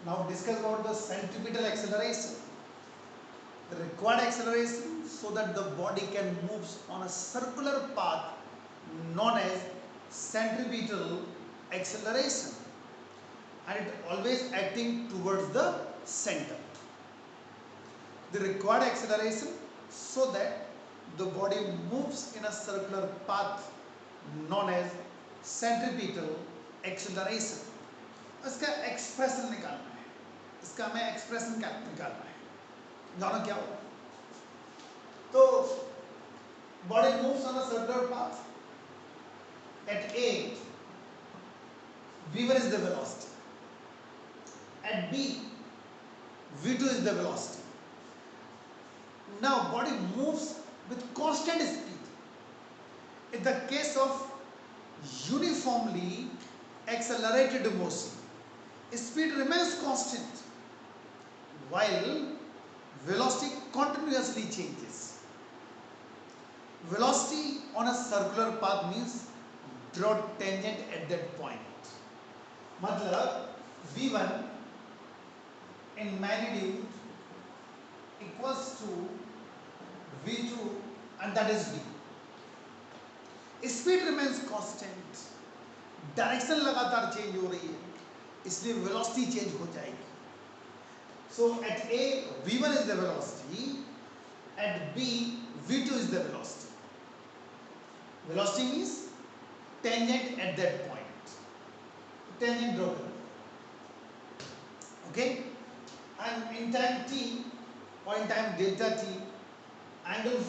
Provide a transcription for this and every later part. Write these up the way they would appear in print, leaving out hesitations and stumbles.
Now discuss about the centripetal acceleration. The required acceleration so that the body can move on a circular path known as centripetal acceleration, and it always acting towards the center. The required acceleration so that the body moves in a circular path known as centripetal acceleration. इसका expression निकालना है, इसका हमें expression क्या निकालना है, जानो क्या होगा. तो body moves on a circular path. At A, v1 is the velocity. At B, v2 is the velocity. Now body moves with constant speed. In the case of uniformly accelerated motion, speed remains constant while velocity continuously changes. Velocity on a circular path means draw tangent at that point. मतलब v1 in magnitude equals to v2 and that is v. Speed remains constant, direction लगातार change हो रही है, इसलिए velocity change हो जाएगी. So at A v1 is the velocity, at B v2 is the velocity. Velocity means tangent at that point, tangent draw. Okay, and in time t or in time delta t, angle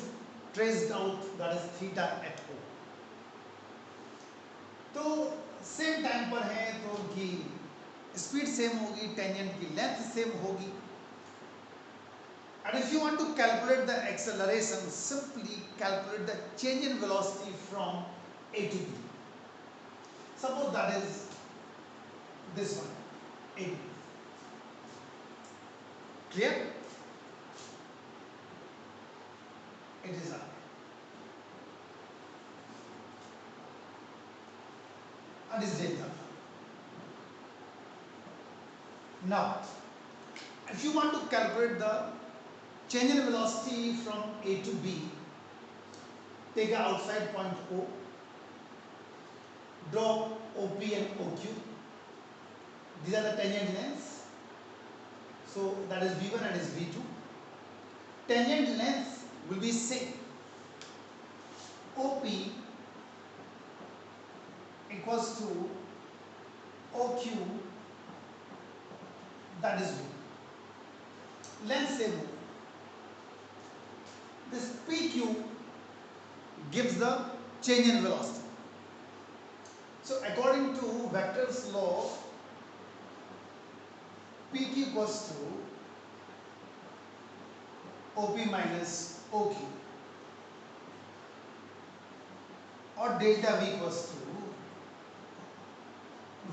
traced out, that is theta at O. तो same time पर है तो उनकी speed same होगी, tangent की length same होगी. And if you want to calculate the acceleration, simply calculate the change in velocity from A to B. Suppose that is this one, A. Clear? It is R. And is delta. Now, if you want to calculate the change in velocity from A to B, take an outside point O, draw OP and OQ. These are the tangent lengths. So that is V1 and is V2. Tangent lengths will be same. OP equals to OQ, that is V. Length same. This PQ gives the change in velocity. So according to Vector's law, PQ equals to OP minus OQ, or delta V equals to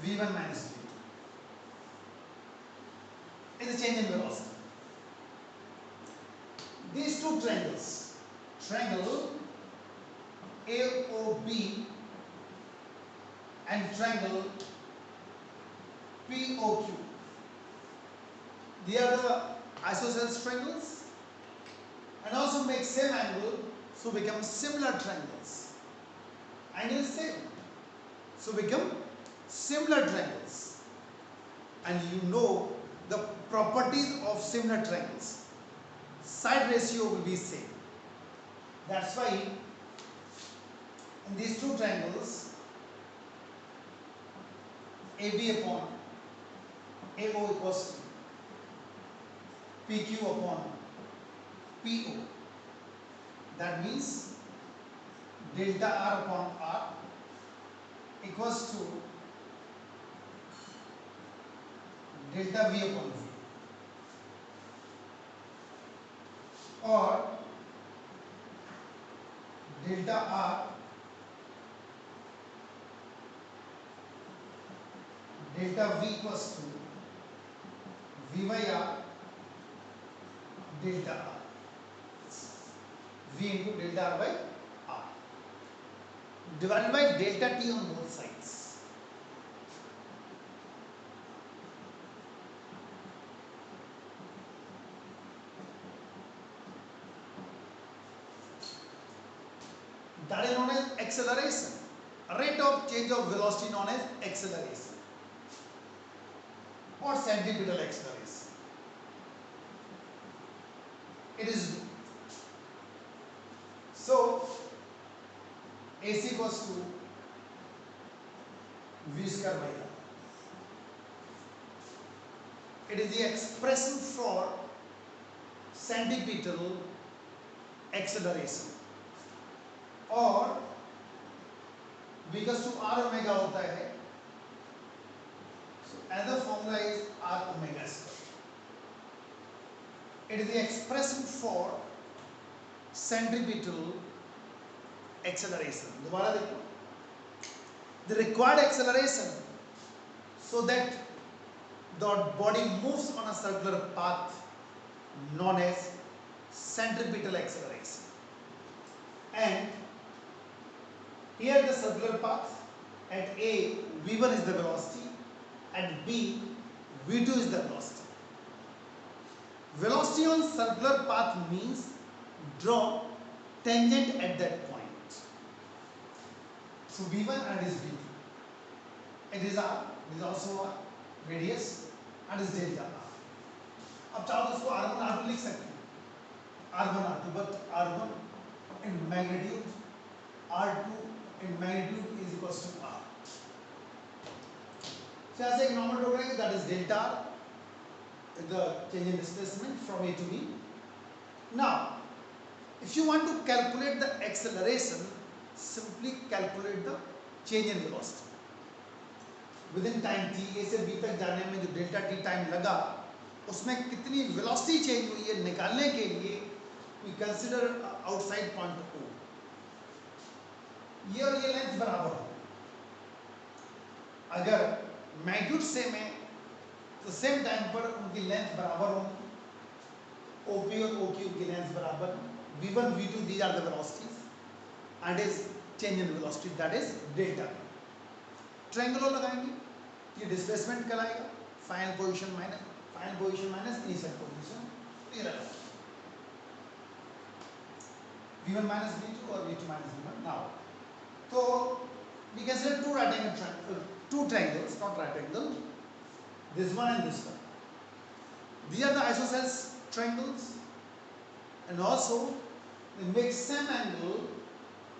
V1 minus V2 is the change in velocity. These two triangles, triangle AOB and triangle POQ, they are the isosceles triangles and also make same angle, so become similar triangles. Angle is same, so become similar triangles. And you know the properties of similar triangles. Side ratio will be same. That's why in these two triangles, AB upon AO equals to PQ upon PO. That means delta R upon R equals to delta V upon V, or delta R delta V equals to V by R delta R, V into delta R by R, divided by delta T on both sides. that is known as acceleration. Rate of change of velocity known as acceleration or centripetal acceleration. It is v. So AC equals to v square by r. It is the expression for centripetal acceleration और v equals to r omega होता है. So another formula is r omega square. It is the expression for centripetal acceleration. दोबारा देखो. The required acceleration so that the body moves on a circular path known as centripetal acceleration. And here the circular path at A, v1 is the velocity, at B, v2 is the velocity. Velocity on circular path means draw tangent at that point. So v1 and is v2. It is r, it is also r, radius and is delta r. अब चाहो तो इसको r1 r2 लिख सकते हैं. r1 r2, but r1 in magnitude, r2 in magnitude is equals to r. So as a normal program, that is delta r, the change in displacement from A to B. Now, if you want to calculate the acceleration, simply calculate the change in velocity. Within time t, A से B तक जाने में जो delta t time लगा, उसमें कितनी velocity change हुई है निकालने के लिए we consider outside point O. ये और ये लेंथ बराबर हो. अगर मैग्नीट्यूड सेम है तो सेम टाइम पर उनकी लेंथ बराबर होगी. OP और OQ की लेंथ बराबर. V1, V2 these are the velocities and is change in velocity, that is delta. Triangle लगाएंगे, ये डिस्प्लेसमेंट कहलाएगा. Final position minus initial position, ये रहा V1 minus V2 or V2 minus V1. Now, so we consider two triangles, not right angle. This one and this one. These are the isosceles triangles, and also they make same angle.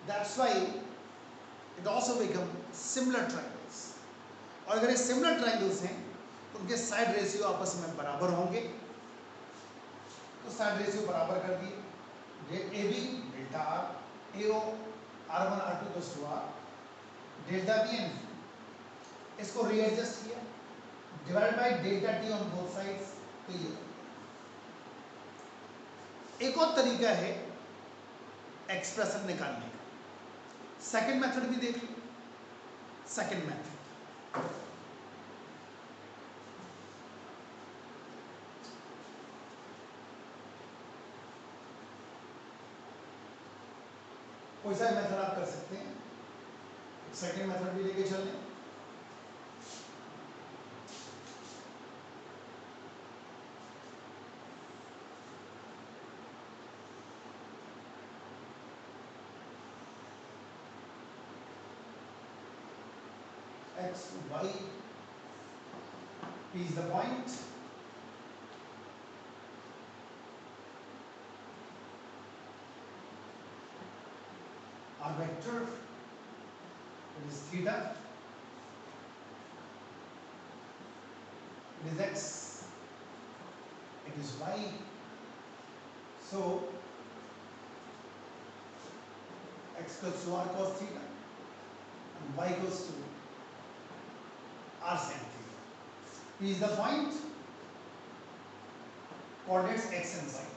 That's why it also become similar triangles. और अगर ये similar triangles हैं, तो उनके side ratio आपस में बराबर होंगे. तो side ratio बराबर कर दिए. AB delta R, AO R1 R2 plus 2R, delta B and V. इसको readjust किया, divided by delta T on both sides, तो ये. एक और तरीका है एक्सप्रेशन निकालने का. सेकंड मेथड भी देख लो. सेकंड मेथड कोई सा मेथड आप कर सकते हैं. सेकंड मेथड भी लेके चल लें. X, Y, P is the point. R vector, it is theta. It is X, it is Y. So X equals to R cos theta and Y equals to R sin theta. P is the point, coordinates X and Y.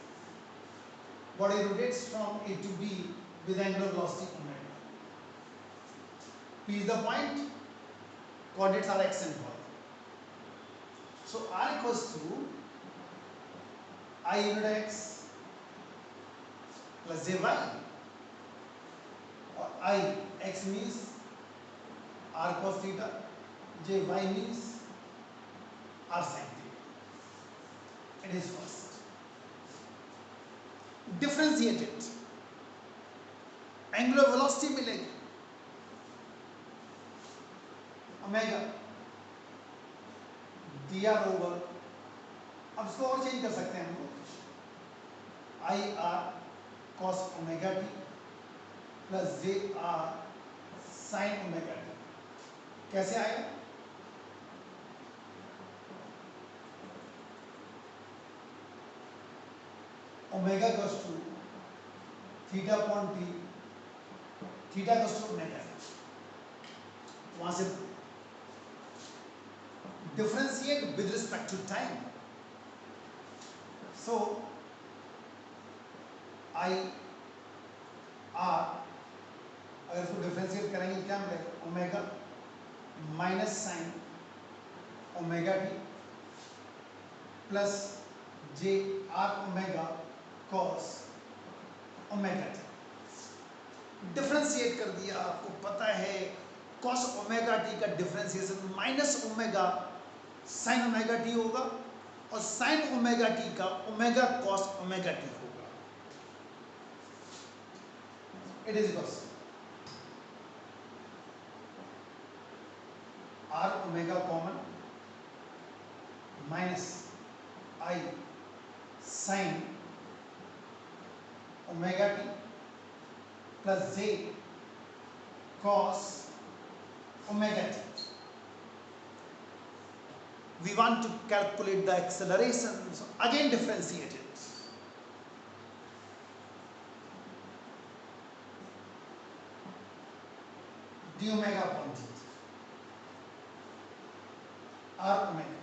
Body rotates from A to B with angular velocity omega. P is the point, coordinates are X and Y. So R equals to I unit X plus Jy, or I, X means R cos theta, Jy means R sin theta. It is first. Differentiate it. Angular velocity मिलेगी omega dr over, अब इसको और change कर सकते हैं हम लोग, I R cos omega T plus J R sine omega T. कैसे आएगा? Omega goes to theta upon T, theta goes to omega, वहां से differentiate with respect to time. So I R, अगर इसको डिफरेंशिएट करेंगे क्या मिलेगा? Omega minus sine omega T plus J R omega cos omega T. Differentiate कर दिया, आपको पता है कॉस ओमेगा टी का differentiation minus omega sine omega T होगा और साइन ओमेगा टी का ओमेगा कॉस ओमेगा टी होगा। It is equals R omega common minus I sine omega T plus J cos omega T. We want to calculate the acceleration, so again differentiate it. D omega upon t r omega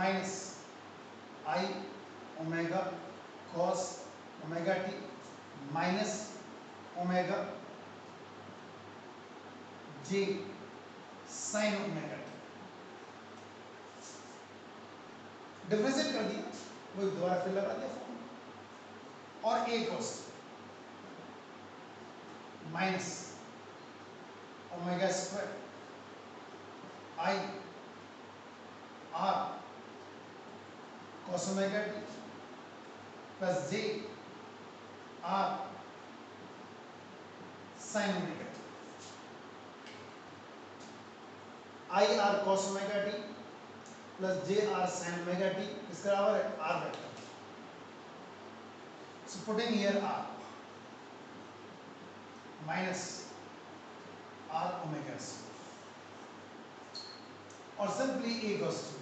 minus I omega cos omega t minus omega j sin omega t। Differentiate कर दिया, वही दोबारा फिर लगा दिया form, और a cos minus omega square I R cos omega T plus J R sine omega T. I R cos omega T plus J R sine omega T इसके बराबर है R vector. So putting here R minus R omega और simply a goes to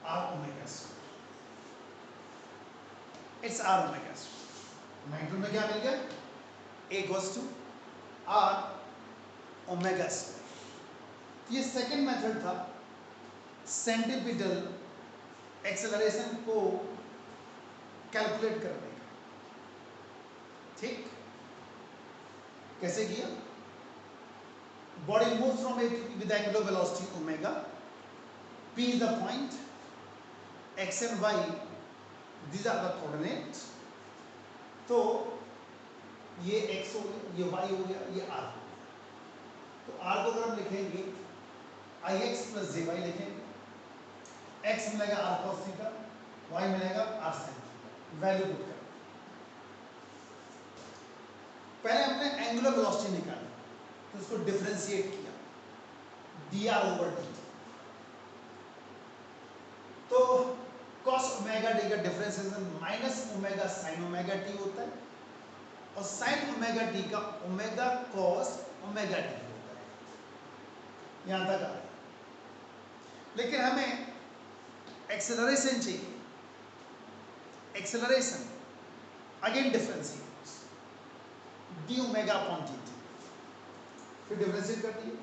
R omega square, it's R omega square. Magnitude में क्या मिल गया? A goes to R omega square. ये second method था सेंटीपिटल एक्सेलरेशन को calculate करने का। ठीक, कैसे किया? Body moves from A to B with angular velocity omega, P is the point, X and Y these are the coordinate. तो ये एक्स हो गया, ये वाई हो गया, ये आर हो गया। तो आर को अगर हम लिखेंगे आई एक्स प्लस जे वाई लिखेंगे, x मिलेगा r cos थीटा, y मिलेगा r sin theta. Value put कर, पहले हमने एंगुलर वेलोसिटी निकाली तो इसको डिफरेंशिएट किया dr ओवर dt। तो cos ओमेगा टी का differentiation minus omega sin omega T होता है और sin ओमेगा टी का ओमेगा cos ओमेगा टी होता है। यहां तक आ गया। लेकिन हमें एक्सेलरेशन चाहिए, acceleration again differentiate D omega upon T, फिर डिफरेंशिएट कर दिए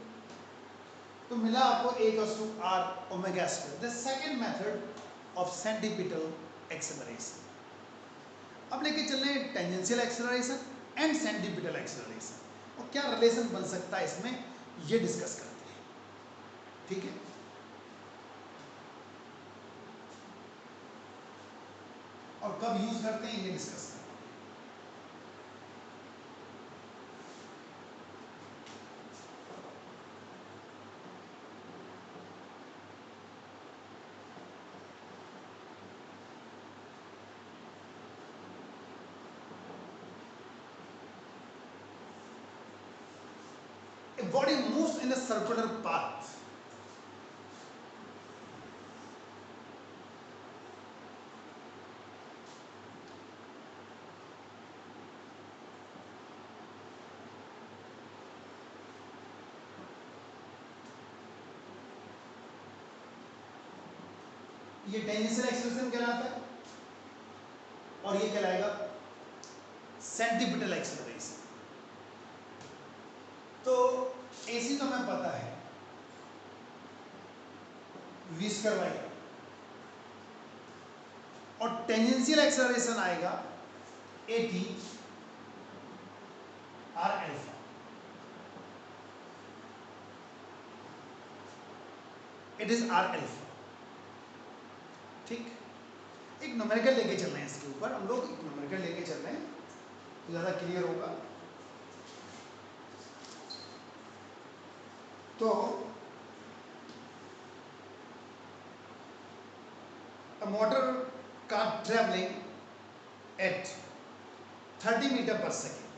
तो मिला आपको a equals to r omega square. The second method of centripetal acceleration. अब लेके चल रहे हैं tangential acceleration and centripetal acceleration, और क्या रिलेशन बन सकता है इसमें ये डिस्कस करते हैं। ठीक है, और कब यूज करते हैं ये डिस्कस करते हैं। body moves in a circular path. ये टेंजेंशियल एक्सेलरेशन कहलाता है और ये कहलाएगा सेंट्रीपिटल एक्सेलरेशन। तो एसी तो हमें पता है v स्क्वायर वाई, और टेंजेंशियल एक्सेलरेशन आएगा AT r alpha. It is r alpha. ठीक, एक न्यूमेरिकल लेके चल रहे हैं इसके ऊपर, हम लोग एक न्यूमेरिकल लेके चल रहे हैं तो ज़्यादा क्लियर होगा। तो a motor car traveling at 30 meter per second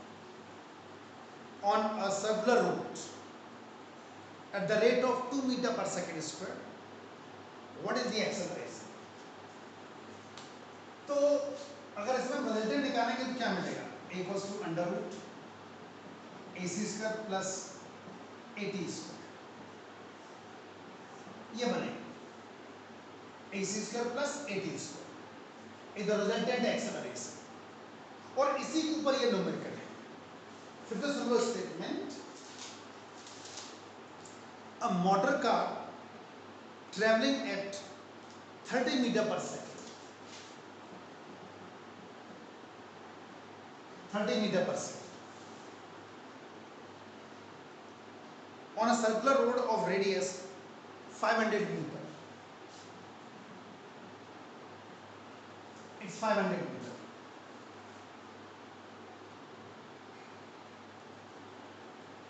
on a circular route at the rate of 2 meter per second square, what is the acceleration? तो अगर इसमें रिजल्टेंट निकालेंगे तो क्या मिलेगा? a equals to under root AC square plus AT square, ये बनेगा AC square plus AT square, इधर रिजल्टेंट एक्सेलरेशन, और इसी के ऊपर ये न्यूमेरिकल है। फिर तो सुन लो statement, a motor car travelling at 30 metre per second, 30 meter per second on a circular road of radius 500 meter. It's 500 meter.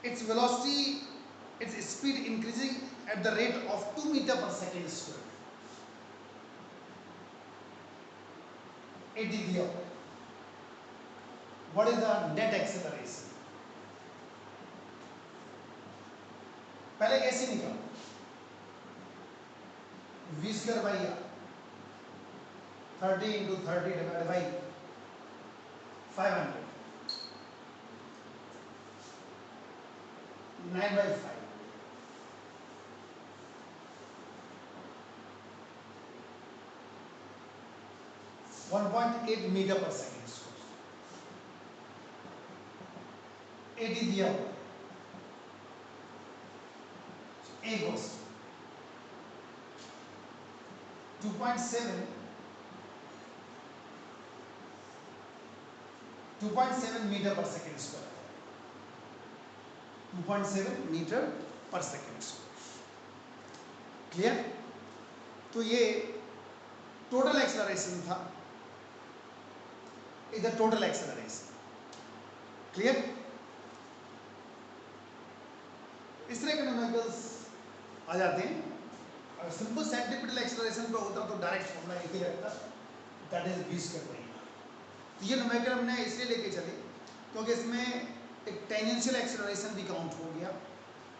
Its velocity, its speed increasing at the rate of 2 meter per second square. AT दिया हुआ है। What is the net acceleration? पहले कैसे निकालो? v square by R, 30 into 30 divided by 500, 9 by 5, 1.8 meter per second square। AT दिया हुआ है, A goes 2.7 metre per second square, 2.7 metre per second square. Clear? तो ये टोटल एक्सेलरेशन था, इधर टोटल एक्सेलरेशन। क्लियर? इस तरह के न्यूमेरिकल्स आ जाते हैं। अगर सिंपल सेंट्रीपिटल एक्सेलरेशन पे होता तो डायरेक्ट फॉर्मूला एक ही रहता, that is v square by R. तो ये न्यूमेरिकल हमने इसलिए लेके चले क्योंकि इसमें एक टेंजेंशियल एक्सेलरेशन भी काउंट हो गया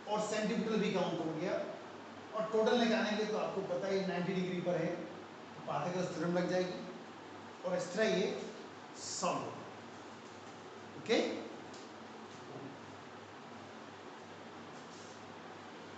और सेंट्रीपिटल भी काउंट हो गया, और टोटल निकालेंगे तो आपको पता है 90 डिग्री पर है, पाइथागोरस थ्योरम लग जाएगी और इस तरह ये सॉल्व होगा। ओके।